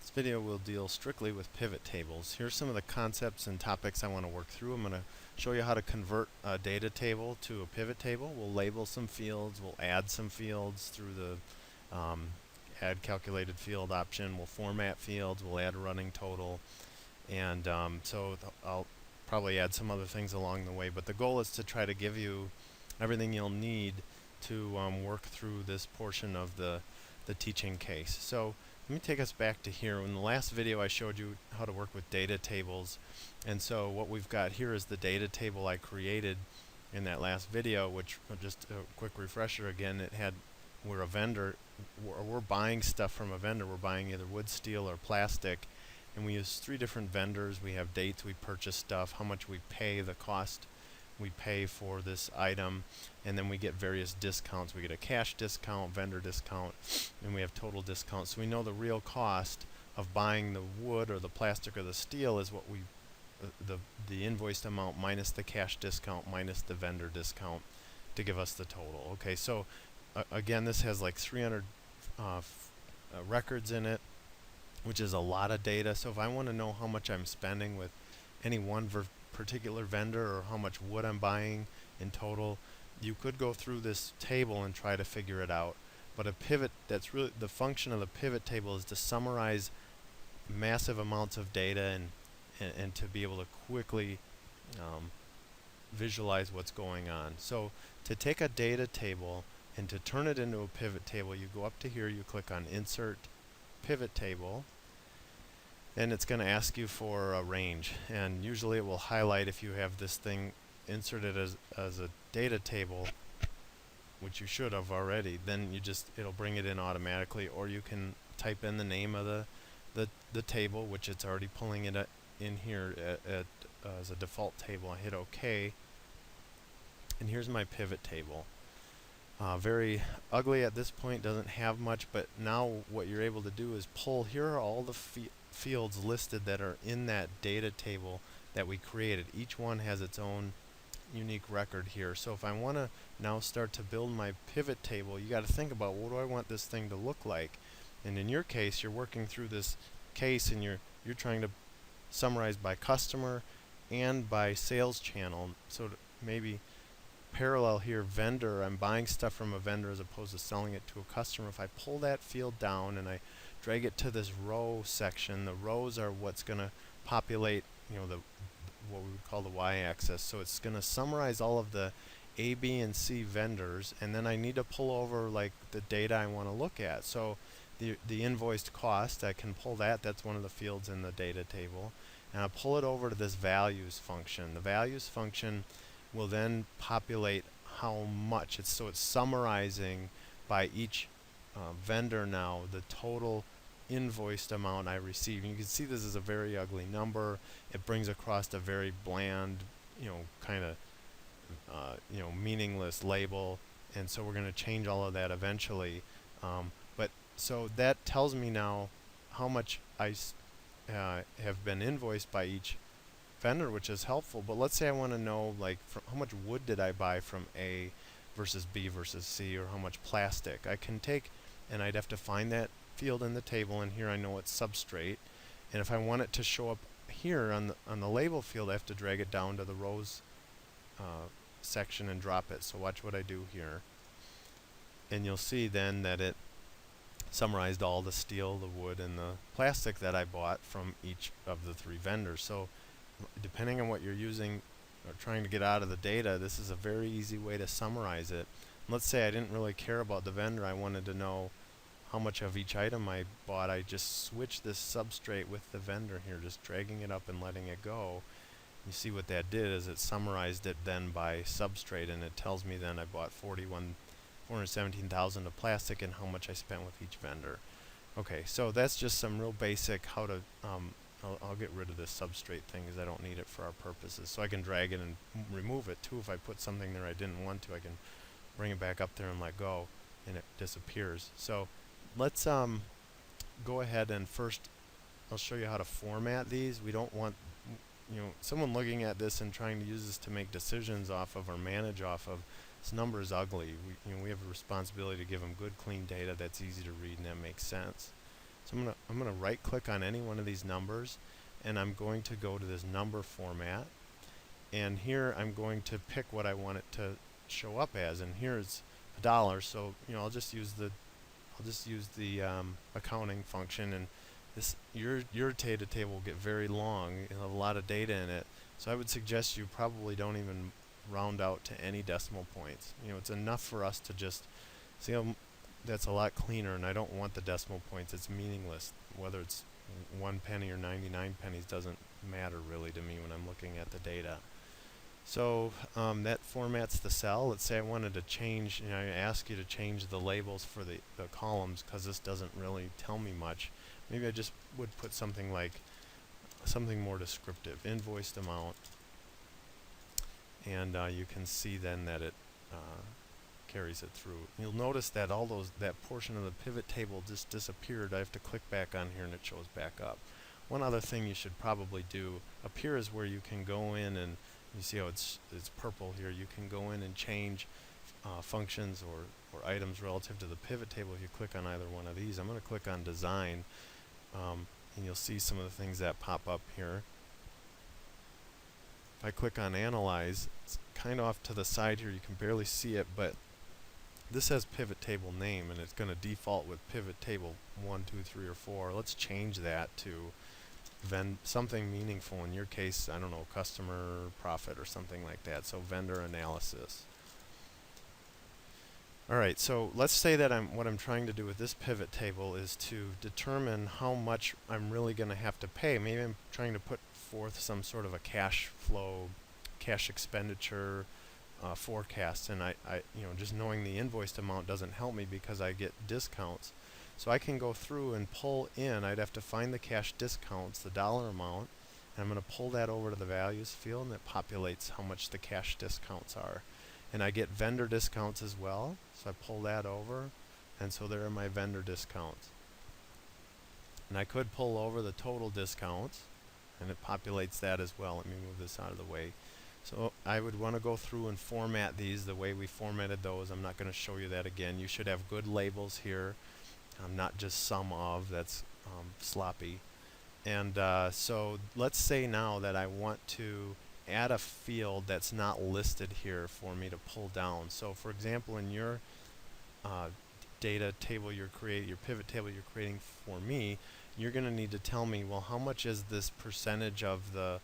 This video will deal strictly with pivot tables. Here's some of the concepts and topics I want to work through. I'm going to show you how to convert a data table to a pivot table. We'll label some fields, we'll add some fields through the add calculated field option, we'll format fields, we'll add a running total, and I'll probably add some other things along the way, but the goal is to try to give you everything you'll need to work through this portion of the teaching case. So let me take us back to here. In the last video I showed you how to work with data tables, and so what we've got here is the data table I created in that last video, which, just a quick refresher again, it had, we're a vendor, we're buying stuff from a vendor. We're buying either wood, steel, or plastic, and we use 3 different vendors. We have dates we purchase stuff, how much we pay, the cost we pay for this item, and then we get various discounts. We get a cash discount, vendor discount, and we have total discount. So we know the real cost of buying the wood or the plastic or the steel is what we the invoiced amount minus the cash discount minus the vendor discount to give us the total. Okay, so again, this has like 300 records in it, which is a lot of data. So if I want to know how much I'm spending with any one particular vendor or how much wood I'm buying in total, you could go through this table and try to figure it out. But a pivot, that's really the function of the pivot table, is to summarize massive amounts of data and to be able to quickly visualize what's going on. So to take a data table and to turn it into a pivot table, you go up to here, you click on Insert Pivot Table, and it's going to ask you for a range, and usually it will highlight if you have this thing inserted as a data table, which you should have already. Then it'll bring it in automatically, or you can type in the name of the table, which it's already pulling it in here as a default table. I hit OK, and here's my pivot table. Very ugly at this point, doesn't have much, but now what you're able to do is pull. Here are all the fields listed that are in that data table that we created. Each one has its own unique record here. So if I want to now start to build my pivot table, you got to think about, what do I want this thing to look like? And in your case, you're working through this case and you're trying to summarize by customer and by sales channel. So maybe parallel here, vendor, I'm buying stuff from a vendor as opposed to selling it to a customer. If I pull that field down and I drag it to this row section, the rows are what's going to populate, what we would call the y-axis. So it's going to summarize all of the A, B, and C vendors, and then I need to pull over like the data I want to look at. So the invoiced cost, I can pull that. That's one of the fields in the data table, and I'll pull it over to this values function. The values function will then populate how much. So it's summarizing by each vendor now the total invoiced amount I received. And you can see this is a very ugly number. It brings across a very bland, kind of meaningless label, and so we're going to change all of that eventually. So that tells me now how much I have been invoiced by each vendor, which is helpful. But let's say I want to know, like, how much wood did I buy from A versus B versus C, or how much plastic. I can take, and I'd have to find that field in the table, and here I know it's substrate. And if I want it to show up here on the label field, I have to drag it down to the rows section and drop it. So watch what I do here, and you'll see then that it summarized all the steel, the wood, and the plastic that I bought from each of the 3 vendors. So depending on what you're using or trying to get out of the data, this is a very easy way to summarize it. Let's say I didn't really care about the vendor. I wanted to know how much of each item I bought. I just switched this substrate with the vendor here, just dragging it up and letting it go. You see what that did is it summarized it then by substrate, and it tells me then I bought 417,000 of plastic and how much I spent with each vendor. Okay, so that's just some real basic how to I'll get rid of this substrate thing because I don't need it for our purposes. So I can drag it and remove it too. If I put something there I didn't want to, I can bring it back up there and let go, and it disappears. So let's go ahead and first I'll show you how to format these. We don't want someone looking at this and trying to use this to make decisions off of or manage off of. This number is ugly. We have a responsibility to give them good, clean data that's easy to read and that makes sense. So I'm gonna right click on any one of these numbers, and I'm going to go to this number format, and here I'm going to pick what I want it to show up as, and here's a dollar. So I'll just use the accounting function, and your data table will get very long. It'll have a lot of data in it. So I would suggest you probably don't even round out to any decimal points. It's enough for us to just see how that's a lot cleaner, and I don't want the decimal points. It's meaningless. Whether it's 1 penny or 99 pennies doesn't matter really to me when I'm looking at the data. So that formats the cell. Let's say I wanted to change, I ask you to change the labels for the columns, because this doesn't really tell me much. Maybe I just would put something like something more descriptive, invoiced amount, and you can see then that it carries it through. You'll notice that that portion of the pivot table just disappeared. I have to click back on here and it shows back up. One other thing you should probably do up here is where you can go in, and you see how it's purple here. You can go in and change functions or items relative to the pivot table if you click on either one of these. I'm going to click on design, and you'll see some of the things that pop up here. If I click on analyze, it's kind of off to the side here. You can barely see it, but this has pivot table name, and it's going to default with pivot table 1, 2, 3, or 4. Let's change that to something meaningful. In your case, I don't know, customer profit or something like that. So vendor analysis. Alright, so let's say that what I'm trying to do with this pivot table is to determine how much I'm really going to have to pay. Maybe I'm trying to put forth some sort of a cash flow, cash expenditure forecast, and I just knowing the invoiced amount doesn't help me because I get discounts. So I can go through and pull in. I'd have to find the cash discounts, the dollar amount, and I'm going to pull that over to the values field, and it populates how much the cash discounts are. And I get vendor discounts as well, so I pull that over, and so there are my vendor discounts. And I could pull over the total discounts, and it populates that as well. Let me move this out of the way. So I would want to go through and format these the way we formatted those. I'm not going to show you that again. You should have good labels here. Not just sum of, that's sloppy. And so let's say now that I want to add a field that's not listed here for me to pull down. So for example, in your data table your pivot table you're creating for me, you're going to need to tell me, well, how much is this percentage of the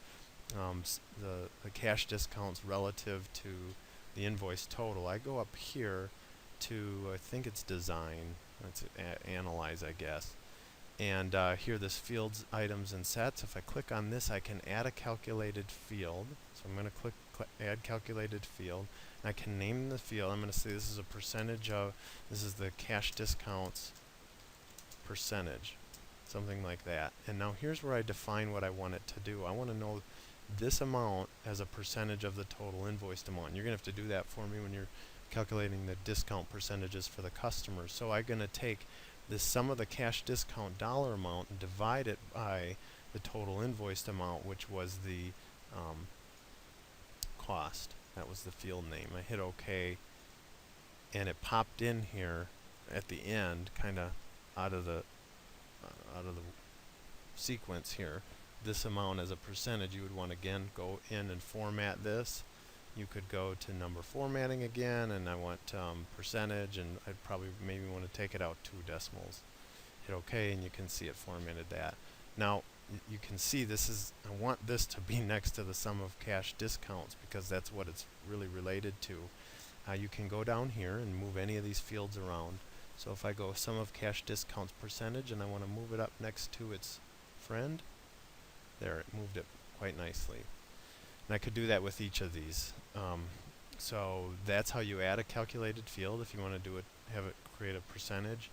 cash discounts relative to the invoice total. I go up here to, I think it's design, let's analyze, I guess, and here this fields, items, and sets. If I click on this, I can add a calculated field. So I'm going to click add calculated field. And I can name the field. I'm going to say this is a percentage of, this is the cash discounts percentage, something like that. And now here's where I define what I want it to do. I want to know this amount as a percentage of the total invoiced amount. You're going to have to do that for me when you're calculating the discount percentages for the customers. So I'm going to take this sum of the cash discount dollar amount and divide it by the total invoiced amount, which was the cost. That was the field name. I hit OK, and it popped in here at the end, kind of out of the sequence here. This amount as a percentage. You would want to again go in and format this. You could go to number formatting again, and I want percentage, and I'd probably maybe want to take it out 2 decimals. Hit OK, and you can see it formatted that. Now you can see this is, I want this to be next to the sum of cash discounts because that's what it's really related to. You can go down here and move any of these fields around. So if I go sum of cash discounts percentage and I want to move it up next to its friend, there, it moved it quite nicely. And I could do that with each of these. So that's how you add a calculated field. If you want to do it, have it create a percentage.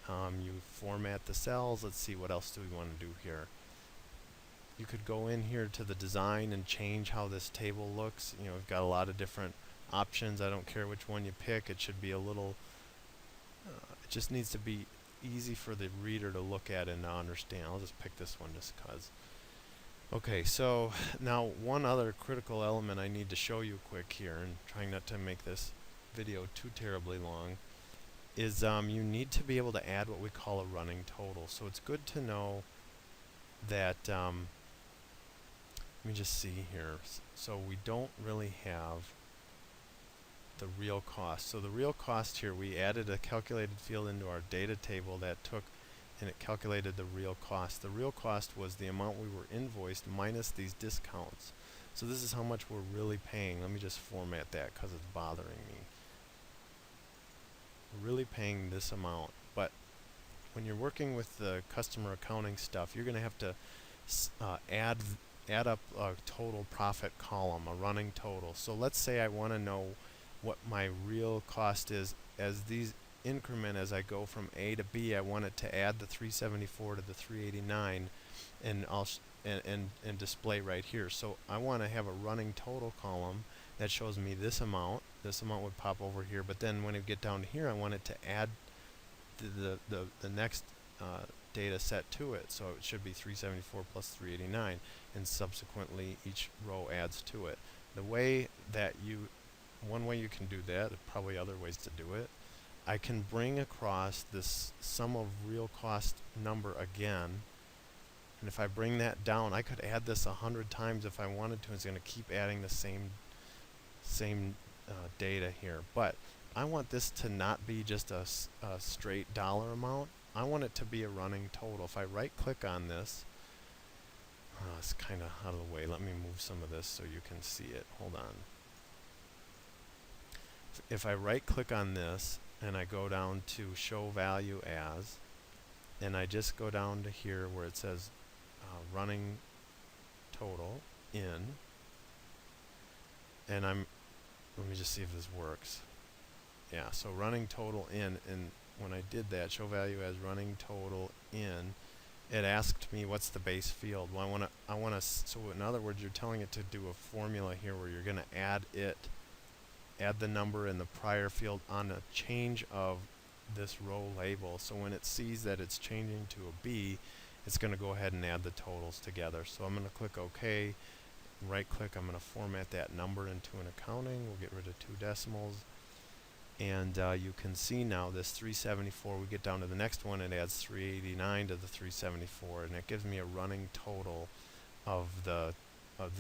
You format the cells. Let's see, what else do we want to do here? You could go in here to the design and change how this table looks. We've got a lot of different options. I don't care which one you pick. It should be a little, it just needs to be easy for the reader to look at and to understand. I'll just pick this one just because. Okay, so now one other critical element I need to show you quick here, and trying not to make this video too terribly long. is you need to be able to add what we call a running total. So it's good to know that, let me just see here. So we don't really have the real cost. So the real cost here, we added a calculated field into our data table that took and it calculated the real cost. The real cost was the amount we were invoiced minus these discounts. So this is how much we're really paying. Let me just format that because it's bothering me. We're really paying this amount, but when you're working with the customer accounting stuff, you're going to have to add up a total profit column, a running total. So let's say I want to know what my real cost is as these increment as I go from A to B. I want it to add the 374 to the 389, and I'll and display right here. So I want to have a running total column that shows me this amount. This amount would pop over here, but then when I get down to here, I want it to add the next data set to it. So it should be 374 plus 389, and subsequently each row adds to it. The way that one way you can do that, there are probably other ways to do it, I can bring across this sum of real cost number again, and if I bring that down, I could add this 100 times if I wanted to. It's going to keep adding the same data here, but I want this to not be just a straight dollar amount. I want it to be a running total. If I right click on this, it's kind of out of the way. Let me move some of this so you can see it. Hold on. If I right click on this and I go down to show value as, and I just go down to here where it says running total in, and let me just see if this works. Yeah, so running total in, and when I did that, show value as running total in, it asked me what's the base field. Well, so in other words, you're telling it to do a formula here where you're going to add the number in the prior field on a change of this row label. So when it sees that it's changing to a B, it's going to go ahead and add the totals together. So I'm going to click OK, right click, I'm going to format that number into an accounting. We'll get rid of 2 decimals. And you can see now this 374, we get down to the next one, it adds 389 to the 374, and it gives me a running total of the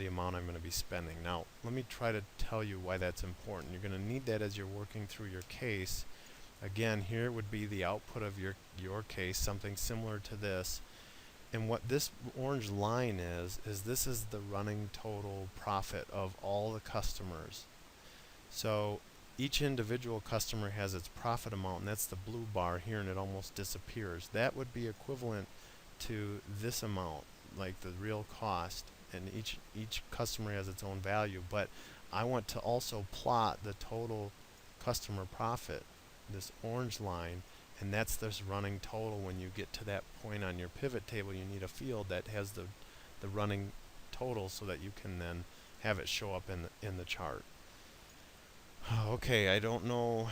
amount I'm going to be spending. Now, let me try to tell you why that's important. You're going to need that as you're working through your case. Again, here would be the output of your case, something similar to this. And what this orange line is this is the running total profit of all the customers. So each individual customer has its profit amount, and that's the blue bar here, and it almost disappears. That would be equivalent to this amount, like the real cost, and each customer has its own value. But I want to also plot the total customer profit, this orange line, and that's this running total. When you get to that point on your pivot table, you need a field that has the running total so that you can then have it show up in the chart. Okay, I don't know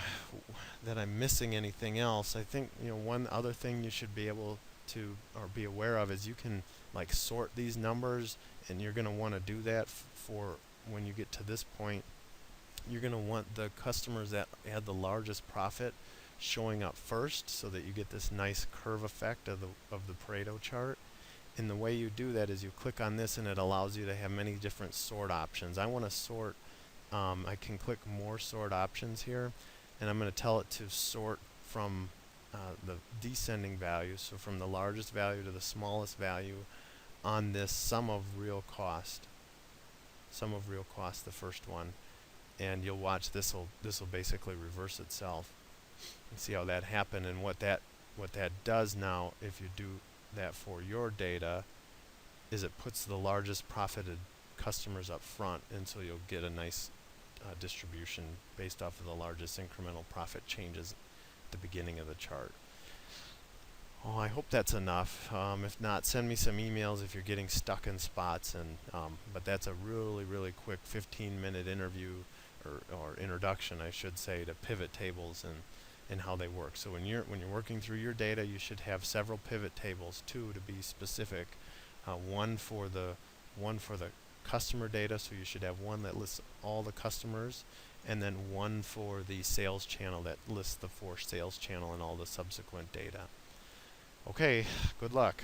that I'm missing anything else. I think one other thing you should be able to or be aware of is you can like sort these numbers, and you're going to want to do that for when you get to this point. You're going to want the customers that had the largest profit showing up first, so that you get this nice curve effect of the Pareto chart. And the way you do that is you click on this, and it allows you to have many different sort options. I want to sort. I can click more sort options here, and I'm going to tell it to sort from the descending value, so from the largest value to the smallest value on this sum of real cost. Sum of real cost, the first one, and you'll watch this will basically reverse itself. You see how that happened, and what that does now, if you do that for your data, is it puts the largest profited customers up front, and so you'll get a nice distribution based off of the largest incremental profit changes at the beginning of the chart. Oh, I hope that's enough. If not, send me some emails if you're getting stuck in spots. But that's a really quick 15-minute interview or introduction, I should say, to pivot tables and how they work. So when you're working through your data, you should have several pivot tables, 2 to be specific. One for the customer data, so you should have one that lists all the customers, and then one for the sales channel that lists the for sales channel and all the subsequent data. Okay, good luck.